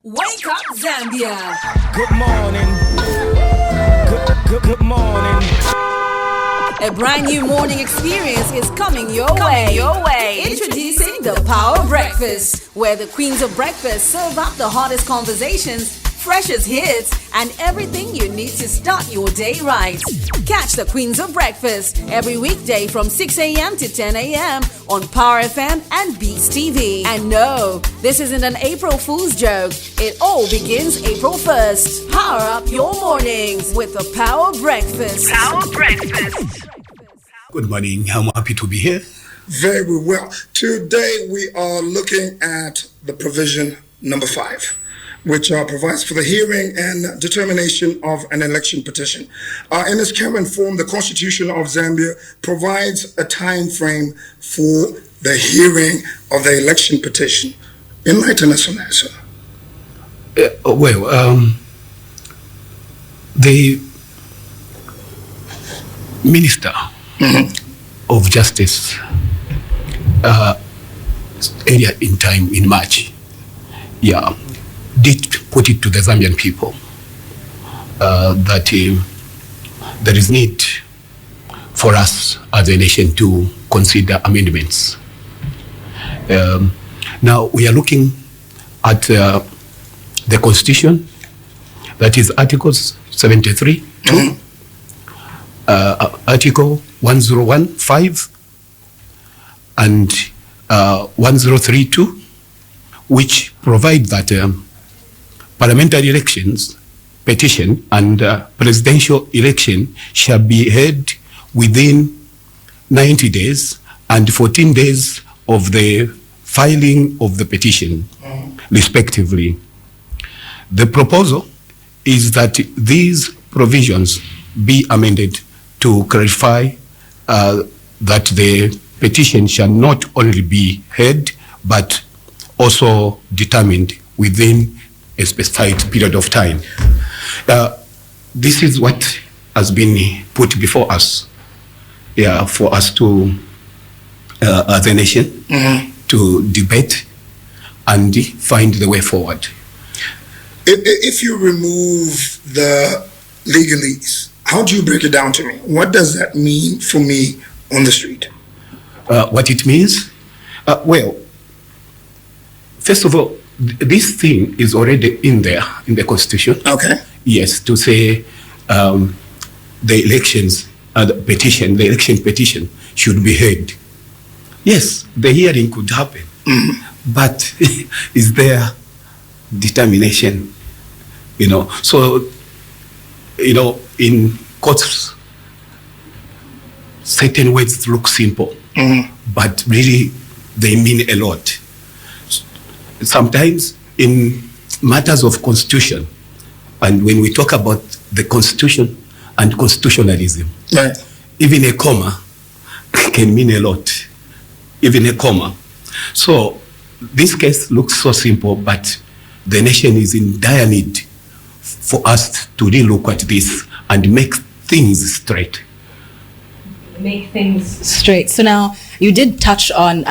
Wake up, Zambia. Good morning. Good morning. A brand new morning experience is coming your way. Introducing the Power Breakfast, where the queens of breakfast serve up the hottest conversations, freshest hits, and everything you need to start your day right. Catch the Queens of Breakfast every weekday from 6 a.m. to 10 a.m. on Power FM and Dstv. And no, this isn't an April Fool's joke. It all begins April 1st. Power up your mornings with the Power Breakfast. Power Breakfast. Good morning. I'm happy to be here. Very well. Today we are looking at the provision number 5, which provides for the hearing and determination of an election petition. In its current form, the Constitution of Zambia provides a time frame for the hearing of the election petition. Enlighten us on that, sir. The Minister of Justice earlier in time in March, did put it to the Zambian people that there is need for us as a nation to consider amendments. Now we are looking at the Constitution, that is Articles 73, 2, Article 1015 and 1032, which provide that parliamentary elections, petition, and presidential election shall be held within 90 days and 14 days of the filing of the petition, respectively. The proposal is that these provisions be amended to clarify that the petition shall not only be heard, but also determined within a specified period of time. This is what has been put before us, for us to, as a nation, to debate and find the way forward. If you remove the legalese, how do you break it down to me? What does that mean for me on the street? What it means? First of all, this thing is already in there, in the Constitution. Okay. Yes, to say the elections, the election petition should be heard. Yes, the hearing could happen, but is there determination? So, in courts, certain words look simple, but really they mean a lot. Sometimes in matters of constitution, and when we talk about the Constitution and constitutionalism, right, even a comma can mean a lot, even a comma. So this case looks so simple, but the nation is in dire need for us to really look at this and make things straight. Make things straight. So now you did touch on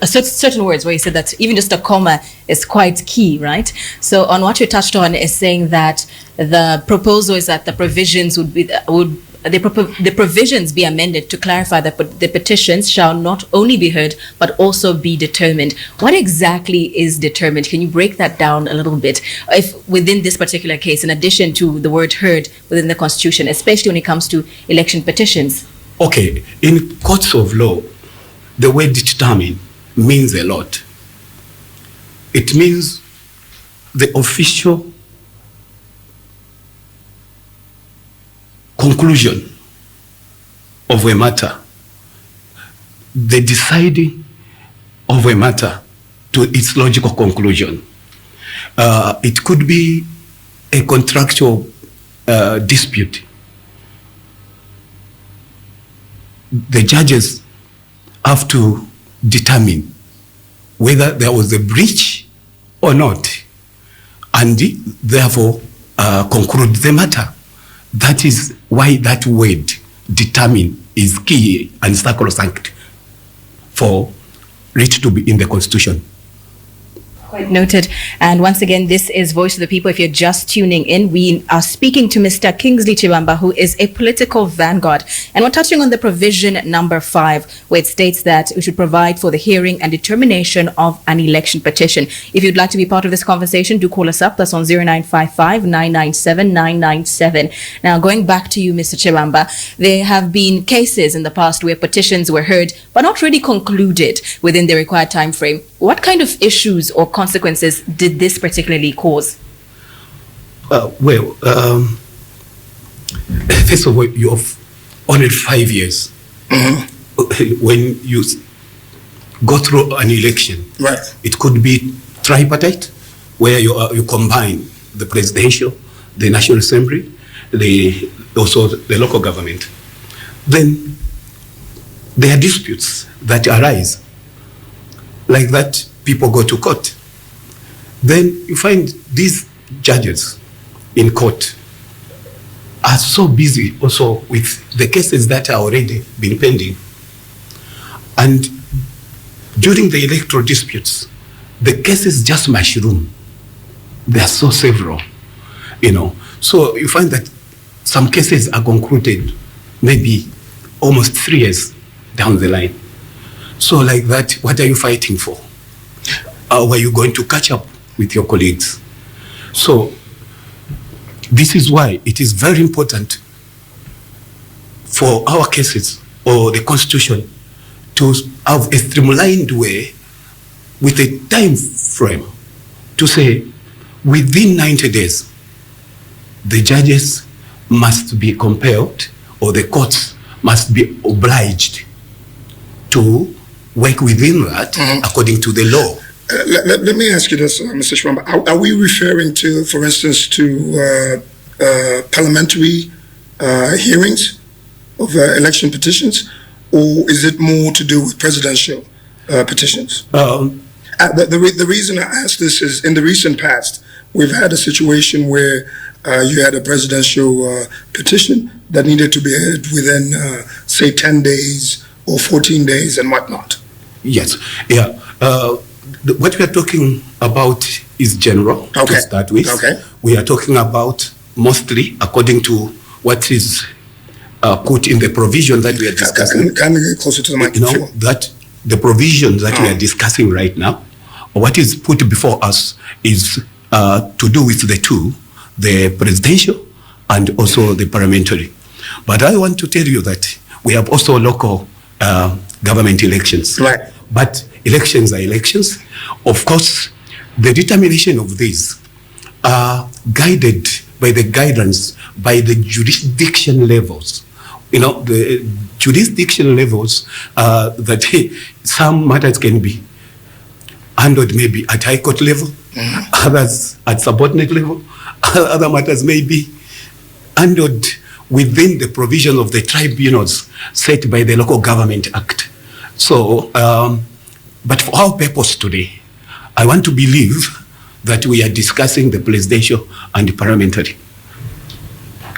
certain words where you said that even just a comma is quite key, right? So on what you touched on is saying that the proposal is that the provisions the provisions be amended to clarify that the petitions shall not only be heard but also be determined. What exactly is determined? Can you break that down a little bit? If within this particular case, in addition to the word heard within the Constitution, especially when it comes to election petitions. Okay, in courts of law, the word determine means a lot. It means the official conclusion of a matter, the deciding of a matter to its logical conclusion. It could be a contractual dispute. The judges have to determine whether there was a breach or not, and therefore conclude the matter. That is why that word determine is key and sacrosanct for it to be in the Constitution. Noted. And once again, this is Voice of the People. If you're just tuning in, we are speaking to Mr. Kingsley Chibamba, who is a political vanguard. And we're touching on the provision number 5, where it states that we should provide for the hearing and determination of an election petition. If you'd like to be part of this conversation, do call us up. That's on 0955 997 997. Now, going back to you, Mr. Chibamba, there have been cases in the past where petitions were heard, but not really concluded within the required time frame. What kind of issues or consequences did this particularly cause? First of all, you have only 5 years. When you go through an election, Right. it could be tripartite, where you combine the presidential, the National Assembly, also the local government. Then there are disputes that arise. Like that, people go to court. Then you find these judges in court are so busy also with the cases that are already been pending. And during the electoral disputes, the cases just mushroom. There are so several, So you find that some cases are concluded maybe almost 3 years down the line. So like that, what are you fighting for? How are you going to catch up with your colleagues? So this is why it is very important for our cases or the Constitution to have a streamlined way with a time frame to say within 90 days, the judges must be compelled or the courts must be obliged to work within that according to the law. Let me ask you this, Mr. Chibamba. Are we referring to, for instance, to parliamentary hearings of election petitions, or is it more to do with presidential petitions? The reason I ask this is in the recent past, we've had a situation where you had a presidential petition that needed to be heard within, say, 10 days or 14 days and whatnot. Yes, yeah. What we are talking about is general to start with. Okay. We are talking about mostly according to what is put in the provision that we are discussing. Can you get closer to the microphone? That the provision that we are discussing right now, what is put before us is to do with the two, the presidential and also the parliamentary. But I want to tell you that we have also local government elections. Right. But elections are elections. Of course, the determination of these are guided by the guidance by the jurisdiction levels. The jurisdiction levels that some matters can be handled maybe at high court level, others at subordinate level, other matters may be handled within the provision of the tribunals set by the Local Government Act. So, but for our purpose today, I want to believe that we are discussing the presidential and the parliamentary.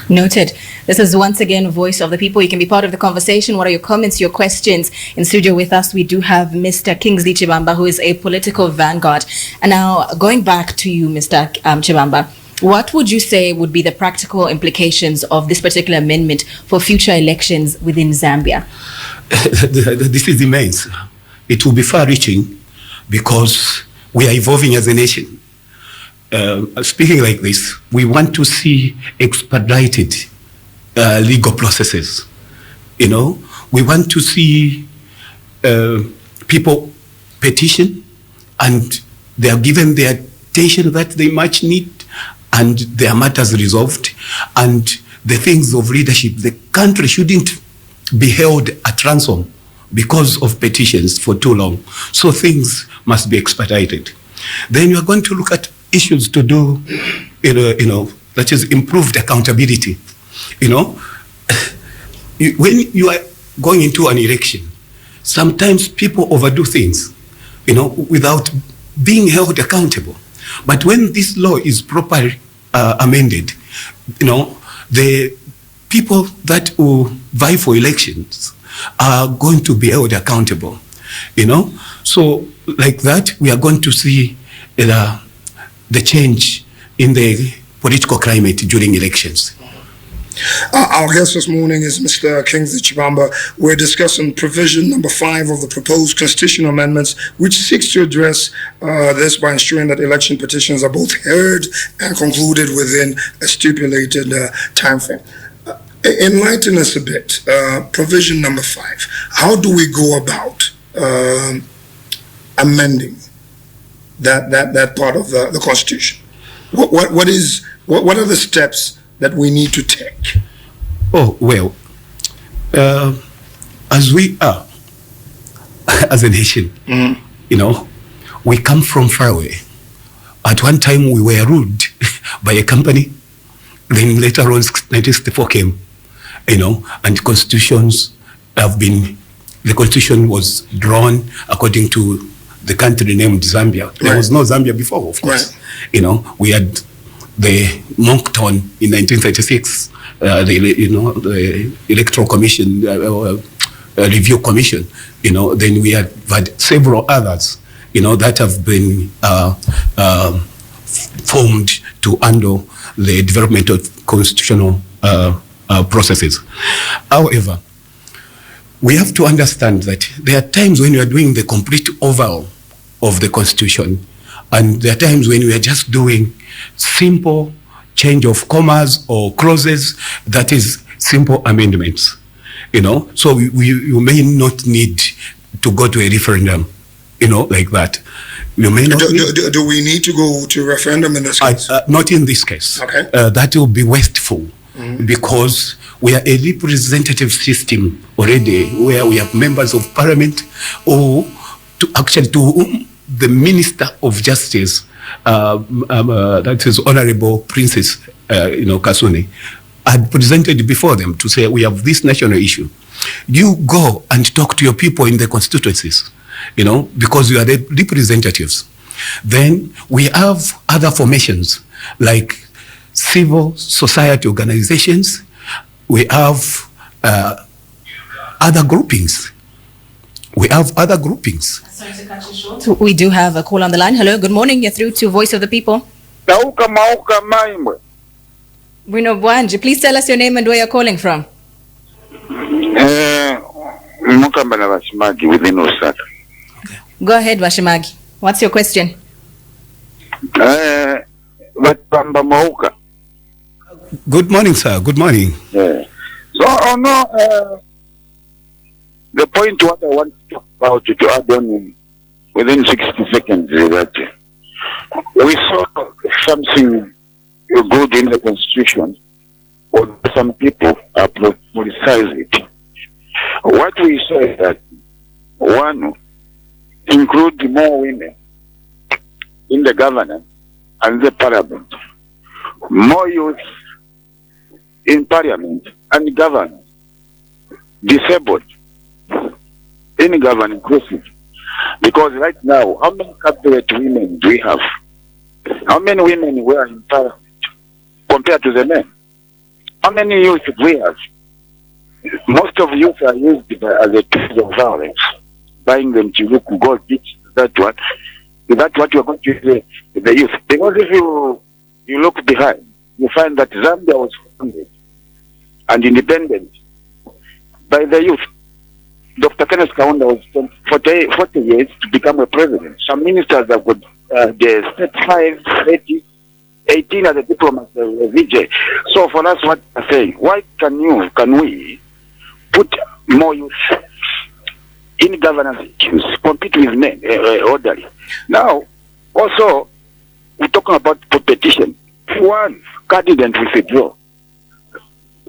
Noted. This is once again Voice of the People. You can be part of the conversation. What are your comments, your questions? In studio with us, we do have Mr. Kingsley Chibamba, who is a political vanguard. And now, going back to you, Mr. Chibamba, what would you say would be the practical implications of this particular amendment for future elections within Zambia? This is immense. It will be far-reaching because we are evolving as a nation. Speaking like this, we want to see expedited legal processes. We want to see people petition and they are given the attention that they much need and their matters resolved. And the things of leadership, the country shouldn't be held at ransom because of petitions for too long. So things must be expedited. Then you are going to look at issues to do, that is improved accountability. When you are going into an election, sometimes people overdo things, without being held accountable. But when this law is properly amended, the people that will vie for elections are going to be held accountable, So like that, we are going to see the change in the political climate during elections. Our guest this morning is Mr. Kingsley Chibamba. We're discussing provision number 5 of the proposed constitutional amendments, which seeks to address this by ensuring that election petitions are both heard and concluded within a stipulated time frame. Enlighten us a bit. Provision number 5. How do we go about amending that part of the Constitution? What are the steps that we need to take? Oh, well, as we are, as a nation, you know, we come from far away. At one time, we were ruled by a company. Then later on, 1964 came, you know, and constitutions have been, the constitution was drawn according to the country named Zambia. There was no Zambia before, of course. You know, we had the Moncton in 1936, the electoral commission, review commission, you know, then we had several others, you know, that have been formed to handle the development of constitutional processes. However, we have to understand that there are times when we are doing the complete overhaul of the Constitution, and there are times when we are just doing simple change of commas or clauses, that is simple amendments, you know. So you may not need to go to a referendum, you know, like that. You may not do we need to go to referendum in this case? Not in this case. Okay. That will be wasteful, because we are a representative system already, where we have members of parliament, or to whom the Minister of Justice, that is Honorable Princess, Kasuni, had presented before them to say, we have this national issue. You go and talk to your people in the constituencies, you know, because you are the representatives. Then we have other formations like civil society organizations. We have other groupings. Sorry to cut you short. We do have a call on the line. Hello, good morning. You're through to Voice of the People. Bruno Wanji, please tell us your name and where you're calling from. Within Osaka. Go ahead, Washimagi. What's your question? Good morning, sir. Good morning. Yeah. So, the point what I want to talk about to add on within 60 seconds is that we saw something good in the Constitution, or some people politicize it. What we saw is that, one, include more women in the government and the parliament, more youth in parliament and government, disabled in government inclusive. Because right now, how many cabinet women do we have? How many women were in parliament compared to the men? How many youth do we have? Most of youth are used as a tool of violence, buying them to look good, that one. That's what you're going to do with the youth. Because if you look behind, you find that Zambia was founded and independent by the youth. Dr. Kenneth Kaunda was 40 years to become a president. Some ministers have got the 35, 30, 18 as a diplomat, VJ. So for us, what I'm saying, why can we put more youth in governance issues, compete with men, orderly? Now, also, we're talking about competition. One candidate will withdraw,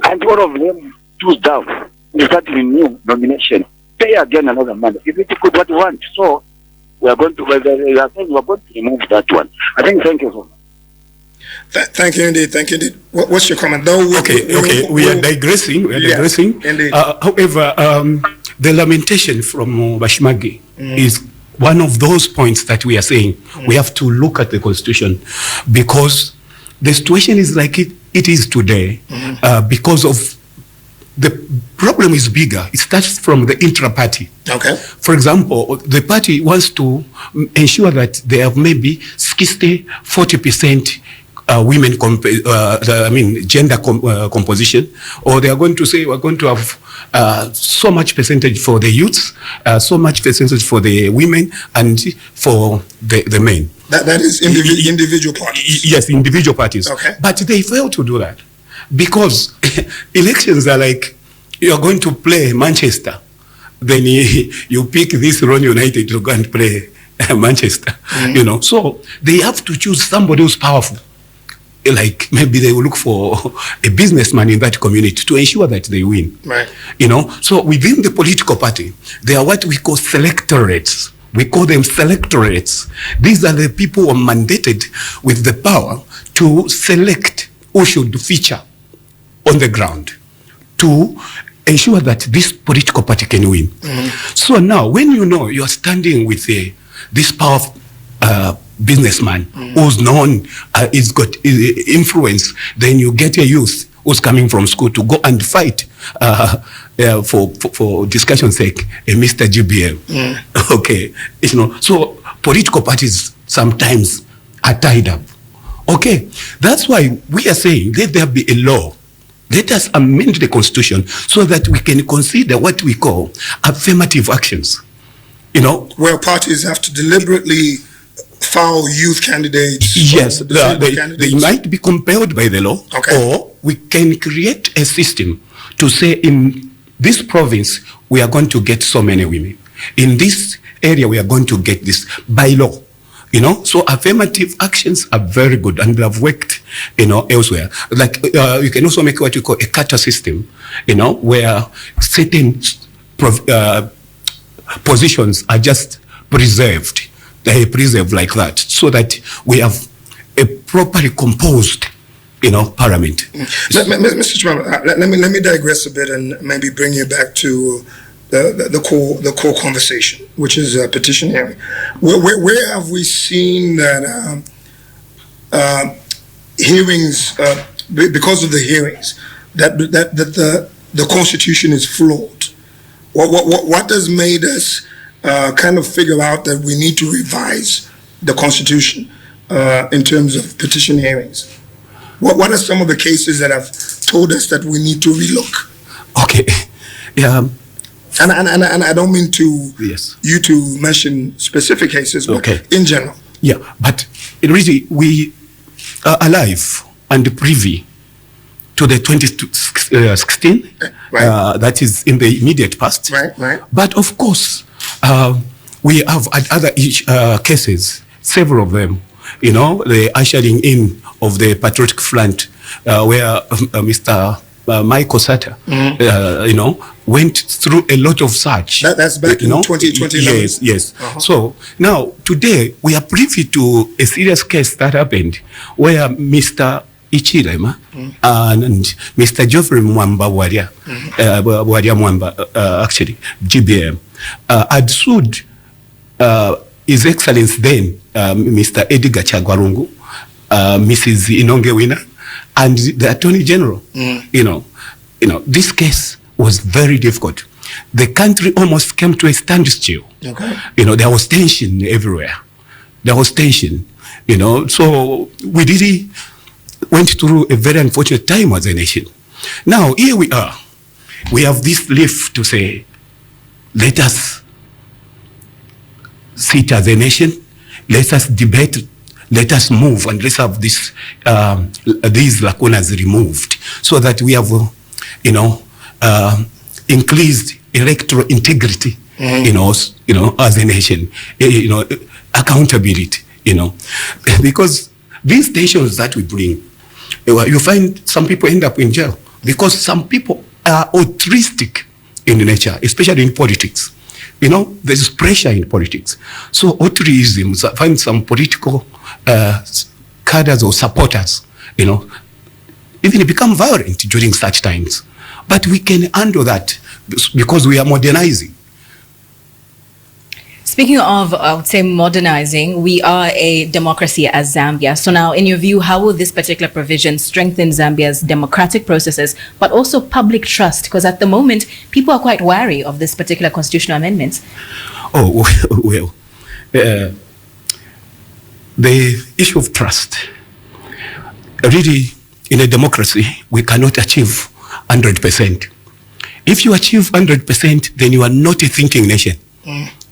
and all of them choose down. You start a new nomination. Pay again another money. Is it good what you want? So we are going to remove that one. I think thank you so much. Thank you indeed. Thank you indeed. What's your comment? We are digressing. Indeed. However, the lamentation from Bashimagi is one of those points that we are saying we have to look at the Constitution, because the situation is like it is today because of the problem is bigger. It starts from the intra-party. Okay. For example, the party wants to ensure that they have maybe 40% women, gender composition, or they are going to say we're going to have so much percentage for the youths, so much percentage for the women, and for the men. That is individual parties. Yes, individual parties. Okay. But they fail to do that because elections are like you're going to play Manchester, then you pick this Ron United to go and play Manchester. Mm-hmm. You know, so they have to choose somebody who's powerful. Like maybe they will look for a businessman in that community to ensure that they win. Right. You know, so within the political party, there are what we call selectorates. We call them selectorates. These are the people who are mandated with the power to select who should feature on the ground to ensure that this political party can win. Mm-hmm. So now, when you know you are standing with this powerful businessman who's known, he's got influence, then you get a youth who's coming from school to go and fight for discussion's sake, Mr. GBM. Okay, you know, so political parties sometimes are tied up. Okay, that's why we are saying let there be a law. Let us amend the constitution so that we can consider what we call affirmative actions. You know, where parties have to deliberately foul youth candidates. Yes, they might be compelled by the law. Okay. Or we can create a system to say in this province we are going to get so many women. In this area we are going to get this by law. You know, so affirmative actions are very good and have worked, you know, elsewhere. Like you can also make what you call a kata system, you know, where certain positions are just preserved. They preserve like that, so that we have a properly composed, you know, parliament. Mr. Chibamba, let me digress a bit and maybe bring you back to the core conversation, which is a petition hearing. Where have we seen that hearings, because of the hearings, that the Constitution is flawed? What has made us kind of figure out that we need to revise the Constitution in terms of petition hearings? What are some of the cases that have told us that we need to relook? Okay, yeah. And I don't mean to yes. you to mention specific cases, but okay. In general. Yeah, but really we are alive and privy to the 2016, right. That is in the immediate past. Right. But of course, we have other cases, several of them, you know, the ushering in of the Patriotic Front, where Mr. Michael Sata, you know, went through a lot of such. That's back in 2020. Yes. So now, today, we are privy to a serious case that happened where Mr. Ichirema and Mr. Geoffrey Mwamba Waria, Mwamba, actually, GBM, had sued His Excellency then, Mr. Edgar Chagwarungu, Mrs. Inonge Wina, and the Attorney General. You know, this case was very difficult. The country almost came to a standstill. Okay. You know, there was tension everywhere. There was tension, you know, so we really went through a very unfortunate time as a nation. Now, here we are. We have this leaf to say, let us sit as a nation, let us debate, let us move, and let's have this these lacunas removed so that we have, you know, increased electoral integrity, you know, as a nation, you know, accountability, you know, because these tensions that we bring, you find some people end up in jail because some people are altruistic in nature, especially in politics. You know, there's pressure in politics. So altruism, find some political cadres or supporters, you know, even become violent during such times. But we can handle that because we are modernizing. Speaking of, I would say, modernizing, we are a democracy as Zambia. So now, in your view, how will this particular provision strengthen Zambia's democratic processes, but also public trust? Because at the moment, people are quite wary of this particular constitutional amendment. Oh, well, the issue of trust, really, in a democracy, we cannot achieve 100%. If you achieve 100%, then you are not a thinking nation.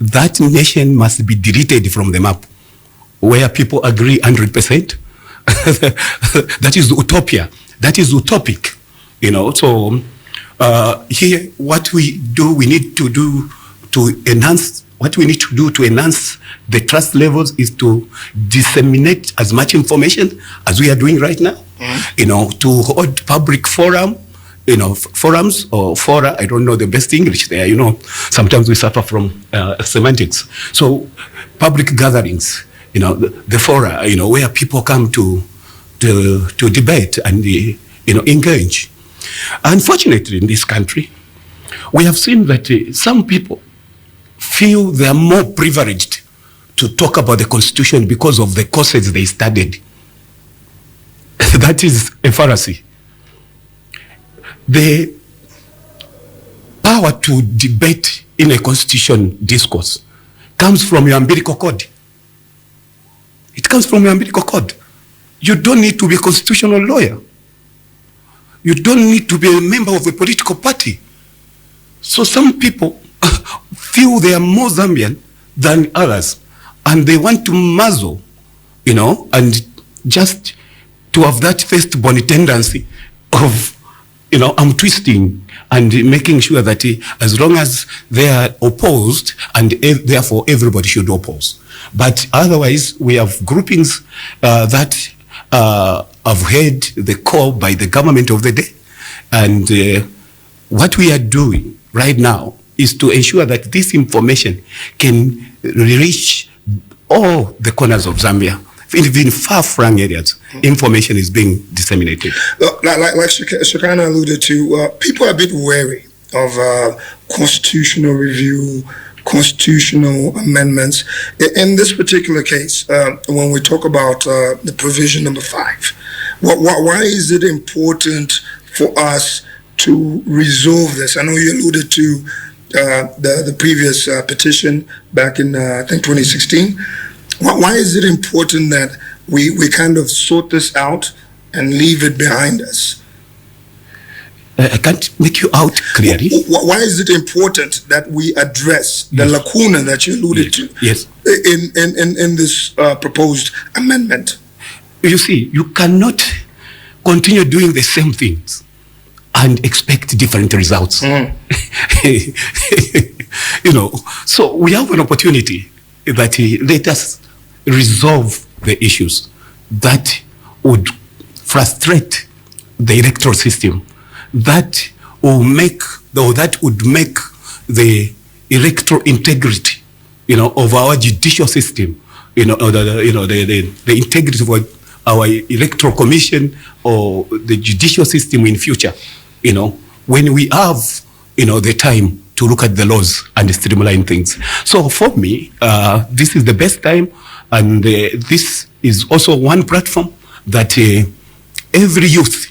That nation must be deleted from the map, where people agree 100%. That is utopia. That is utopic, So here, what we need to do to enhance the trust levels is to disseminate as much information as we are doing right now. To hold public forums or fora, I don't know the best English there, sometimes we suffer from semantics. So public gatherings, the fora, where people come to debate and, engage. Unfortunately, in this country, we have seen that some people feel they are more privileged to talk about the Constitution because of the courses they studied. That is a fallacy. The power to debate in a constitution discourse comes from your umbilical cord. It comes from your umbilical cord. You don't need to be a constitutional lawyer. You don't need to be a member of a political party. So some people feel they are more Zambian than others, and they want to muzzle, and just to have that first-born tendency of, I'm twisting and making sure that as long as they are opposed, and therefore everybody should oppose. But otherwise, we have groupings that have heard the call by the government of the day. And what we are doing right now is to ensure that this information can reach all the corners of Zambia. Even far-flung areas, information is being disseminated. Like Shekinah alluded to, people are a bit wary of constitutional review, constitutional amendments. In this particular case, when we talk about the provision number 5, why is it important for us to resolve this? I know you alluded to the previous petition back in, I think, 2016. Why is it important that we kind of sort this out and leave it behind us? I can't make you out clearly. Why is it important that we address the lacuna that you alluded to in this proposed amendment? You see, you cannot continue doing the same things and expect different results. So we have an opportunity that let us resolve the issues that would frustrate the electoral system, that would make the electoral integrity, of our judicial system, the integrity of our electoral commission or the judicial system in future, when we have, the time to look at the laws and streamline things. So for me, this is the best time. And this is also one platform that every youth,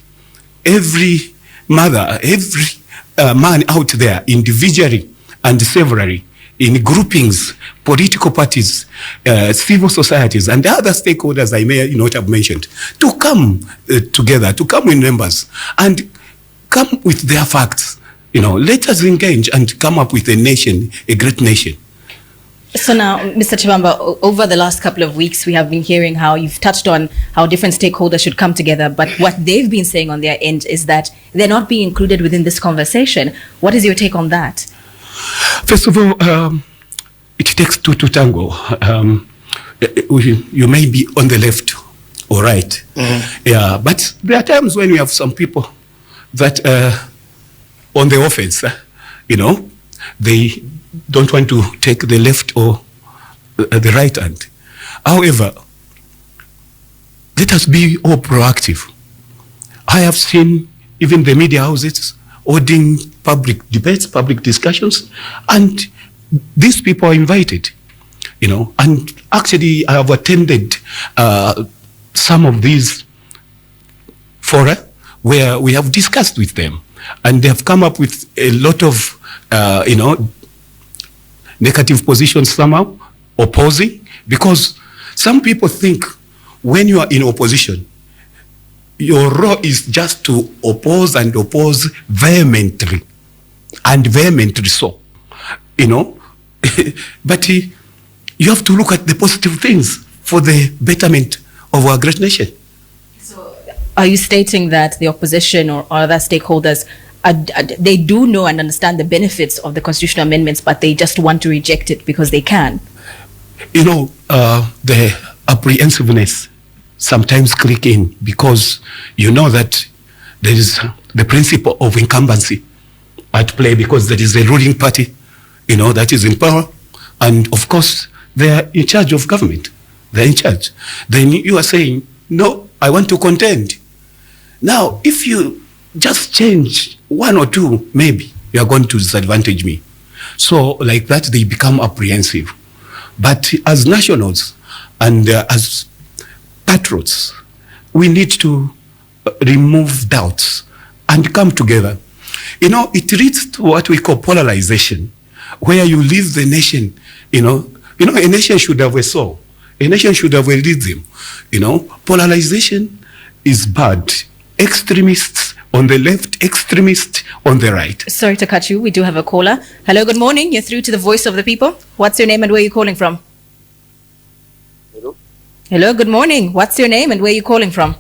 every mother, every man out there, individually and severally, in groupings, political parties, civil societies, and other stakeholders I may not have mentioned, to come together, to come in numbers, and come with their facts. Let us engage and come up with a nation, a great nation. So now, Mr. Chibamba, over the last couple of weeks, we have been hearing how you've touched on how different stakeholders should come together. But what they've been saying on their end is that they're not being included within this conversation. What is your take on that? First of all, it takes two to tango. You may be on the left or right. Yeah, but there are times when we have some people that on the offense, they don't want to take the left or the right hand. However, let us be all proactive. I have seen even the media houses holding public debates, public discussions, and these people are invited. you know. And actually, I have attended some of these fora where we have discussed with them, and they have come up with a lot of, you know, negative positions somehow, opposing, because some people think when you are in opposition, your role is just to oppose and oppose vehemently, and vehemently so, you know. But you have to look at the positive things for the betterment of our great nation. So, are you stating that the opposition or other stakeholders, they do know and understand the benefits of the constitutional amendments, but they just want to reject it because they can? You know, the apprehensiveness sometimes click in, because you know that there is the principle of incumbency at play, because there is a ruling party, you know, that is in power, and of course they are in charge of government. They're in charge. Then you are saying, no, I want to contend. Now, if you just change one or two, maybe you are going to disadvantage me. So like that, they become apprehensive. But as nationals and as patriots, we need to remove doubts and come together. You know, it leads to what we call polarization, where you leave the nation, you know, a nation should have a soul. A nation should have a rhythm. You know, polarization is bad. Extremists on the left, extremists on the right. Sorry to cut you. We do have a caller. Hello, good morning. You're through to the Voice of the People. What's your name and where are you calling from? Hello. Hello, good morning. What's your name and where are you calling from?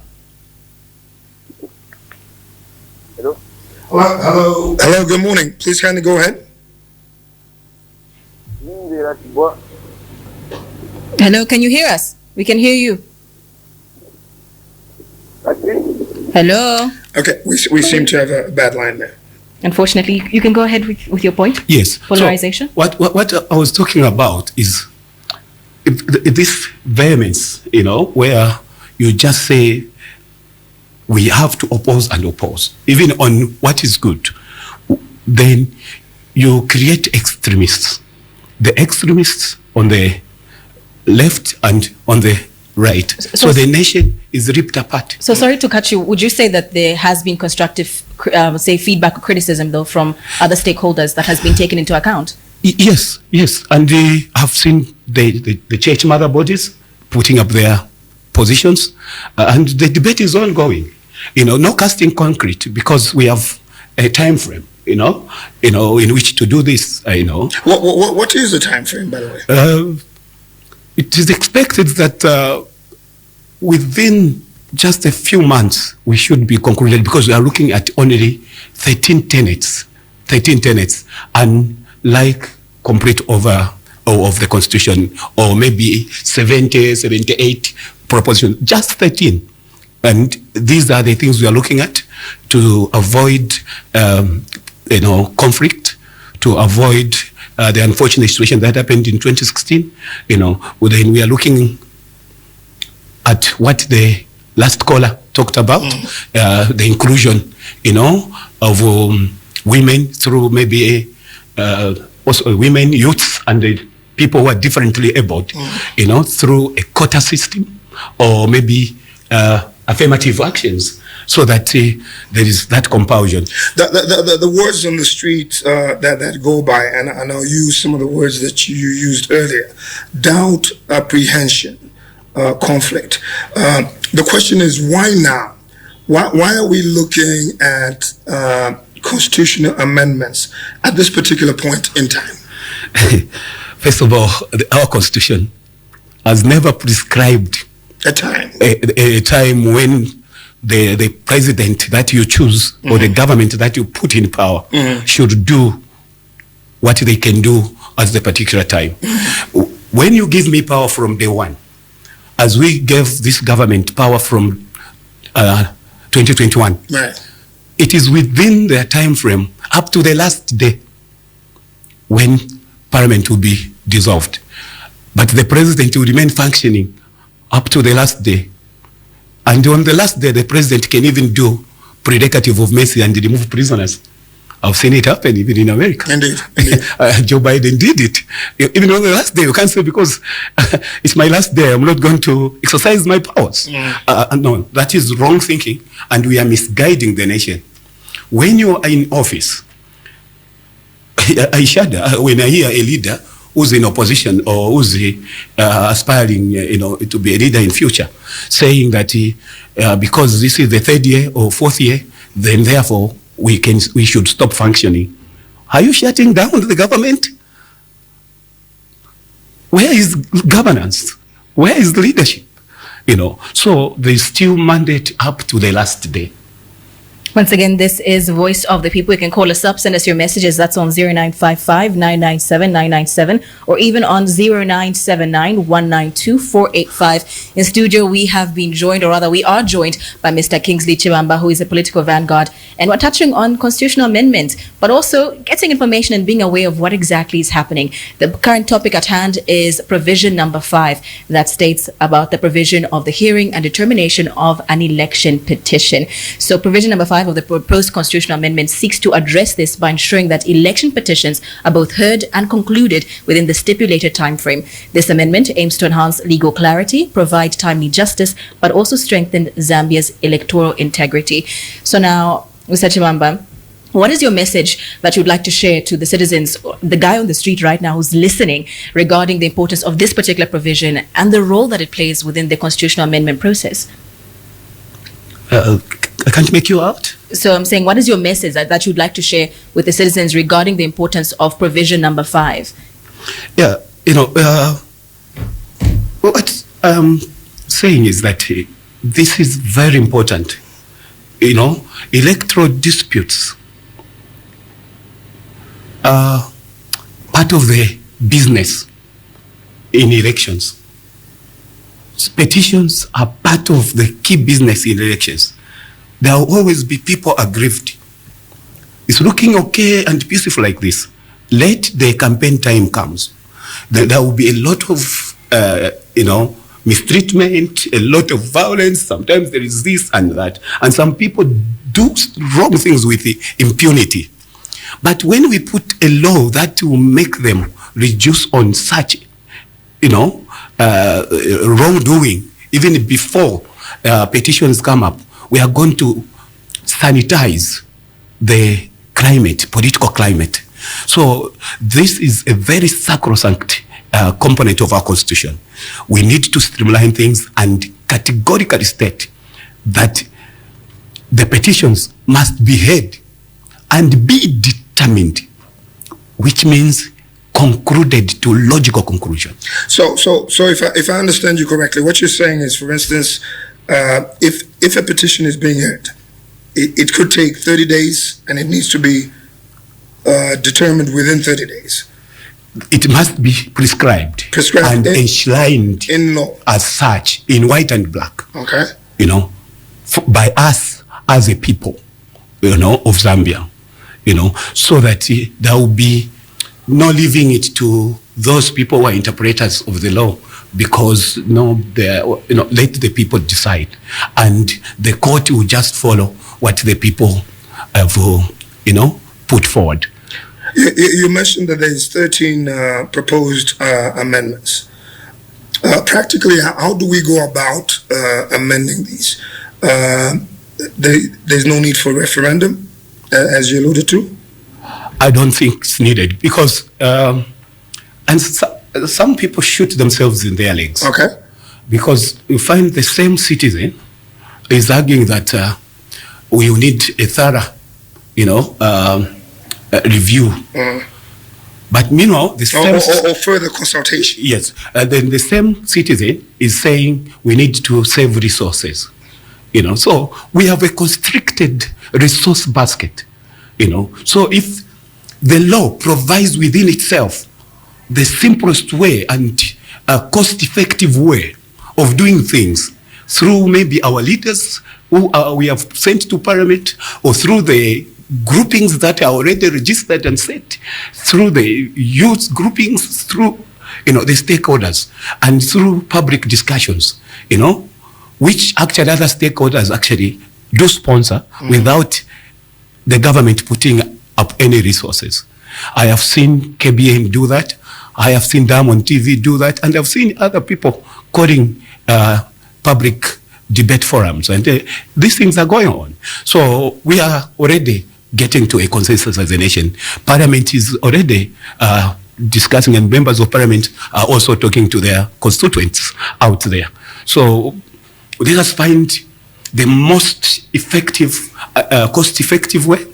Hello. Hello. Hello, good morning. Please kindly go ahead. Hello, can you hear us? We can hear you. Hello. Okay, we seem to have a bad line there. Unfortunately, you can go ahead with your point. Yes. Polarization. So what I was talking about is this vehemence, you know, where you just say we have to oppose and oppose, even on what is good. Then you create extremists. The extremists on the left and on the right. So the nation is ripped apart. So sorry to cut you. Would you say that there has been constructive, say, feedback or criticism, though, from other stakeholders that has been taken into account? Yes. And they have seen the church mother bodies putting up their positions, and the debate is ongoing. You know, no casting concrete, because we have a time frame, you know, in which to do this, you know. What is the time frame, by the way? It is expected that within just a few months we should be concluded, because we are looking at only 13 tenets, unlike complete over of the Constitution, or maybe 70, 78 propositions, just 13. And these are the things we are looking at to avoid, conflict, to avoid the unfortunate situation that happened in 2016. You know, then we are looking at what the last caller talked about, the inclusion, you know, of women through maybe also women, youths, and the people who are differently abled, you know, through a quota system, or maybe affirmative actions, so that there is that compulsion. The words on the street that go by, and I'll use some of the words that you used earlier: doubt, apprehension, conflict. The question is, why now? Why are we looking at constitutional amendments at this particular point in time? First of all, our Constitution has never prescribed a time when the president that you choose, or the government that you put in power, should do what they can do at the particular time. When you give me power from day one, as we gave this government power from 2021, right, it is within their time frame up to the last day when Parliament will be dissolved. But the president will remain functioning up to the last day. And on the last day, the president can even do prerogative of mercy and remove prisoners I've seen it happen even in America. Indeed. Joe Biden did it. Even on the last day, you can't say because it's my last day, I'm not going to exercise my powers. No, that is wrong thinking, and we are misguiding the nation. When you are in office, I shudder when I hear a leader who's in opposition or who's aspiring, to be a leader in future, saying that because this is the 3rd year or 4th year, then therefore we should stop functioning. Are you shutting down the government? Where is governance? Where is leadership? So there's still mandate up to the last day. Once again, this is Voice of the People. You can call us up, send us your messages. That's on 0955-997-997 or even on 0979-192-485. In studio, we have been joined, or rather we are joined by Mr. Kingsley Chibamba, who is a political vanguard. And we're touching on constitutional amendment, but also getting information and being aware of what exactly is happening. The current topic at hand is provision number 5 that states about the provision of the hearing and determination of an election petition. So provision number 5 of the proposed constitutional amendment seeks to address this by ensuring that election petitions are both heard and concluded within the stipulated time frame. This amendment aims to enhance legal clarity, provide timely justice, but also strengthen Zambia's electoral integrity. So now, Mr. Chibamba, what is your message that you'd like to share to the citizens, the guy on the street right now who's listening, regarding the importance of this particular provision and the role that it plays within the constitutional amendment process? I can't make you out. So I'm saying, what is your message that you'd like to share with the citizens regarding the importance of provision number 5? Yeah, what I'm saying is that this is very important. Electoral disputes are part of the business in elections. Petitions are part of the key business in elections. There will always be people aggrieved. It's looking okay and peaceful like this. Let the campaign time comes. There will be a lot of, mistreatment, a lot of violence. Sometimes there is this and that. And some people do wrong things with impunity. But when we put a law that will make them reduce on such, wrongdoing, even before petitions come up, we are going to sanitize the climate, political climate. So this is a very sacrosanct component of our constitution. We need to streamline things and categorically state that the petitions must be heard and be determined, which means concluded to logical conclusion. So if I understand you correctly, what you're saying is, for instance, if a petition is being heard, it could take 30 days and it needs to be determined within 30 days. It must be prescribed and enshrined in law as such, in white and black. Okay. By us as a people, of Zambia, so that there will be no leaving it to those people who are interpreters of the law, because let the people decide, and the court will just follow what the people have put forward. You mentioned that there's 13 proposed amendments. Practically, how do we go about amending these? There's no need for referendum, as you alluded to? I don't think it's needed, because some people shoot themselves in their legs. Okay. Because you find the same citizen is arguing that we need a thorough, review. But meanwhile, the same or further consultation. Yes. Then the same citizen is saying we need to save resources. So we have a constricted resource basket. So if the law provides within itself the simplest way and a cost-effective way of doing things, through maybe our leaders who we have sent to Parliament, or through the groupings that are already registered and set, through the youth groupings, through the stakeholders, and through public discussions, which actually other stakeholders actually do sponsor without the government putting up any resources. I have seen KBN do that. I have seen Diamond TV do that. And I've seen other people calling public debate forums. And these things are going on. So we are already getting to a consensus as a nation. Parliament is already discussing, and members of Parliament are also talking to their constituents out there. So let us find the most effective, cost-effective way,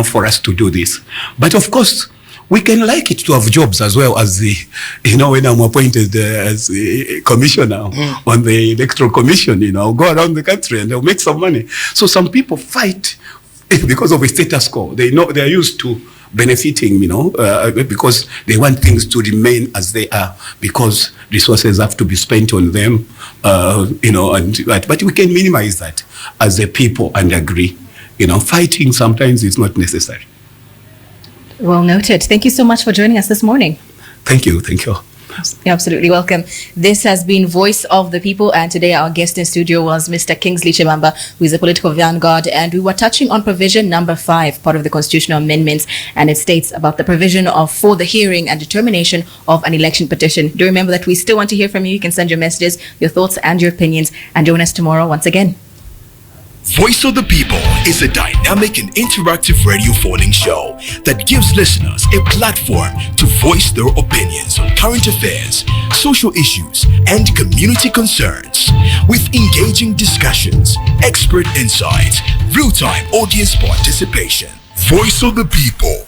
for us to do this. But of course, we can like it to have jobs as well as the, when I'm appointed as a commissioner on the electoral commission, I'll go around the country and they'll make some money. So some people fight because of a status quo. They know they're used to benefiting, because they want things to remain as they are, because resources have to be spent on them, but we can minimize that as a people and agree. Fighting sometimes is not necessary. Well noted. Thank you so much for joining us this morning. Thank you. You're absolutely welcome. This has been Voice of the People, and today our guest in studio was Mr. Kingsley Chibamba, who is a political vanguard, and we were touching on provision number 5, part of the constitutional amendments, and it states about the provision for the hearing and determination of an election petition. Do remember that we still want to hear from you. You can send your messages, your thoughts, and your opinions, and join us tomorrow once again. Voice of the People is a dynamic and interactive radio phoning show that gives listeners a platform to voice their opinions on current affairs, social issues, and community concerns. With engaging discussions, expert insights, real-time audience participation. Voice of the People.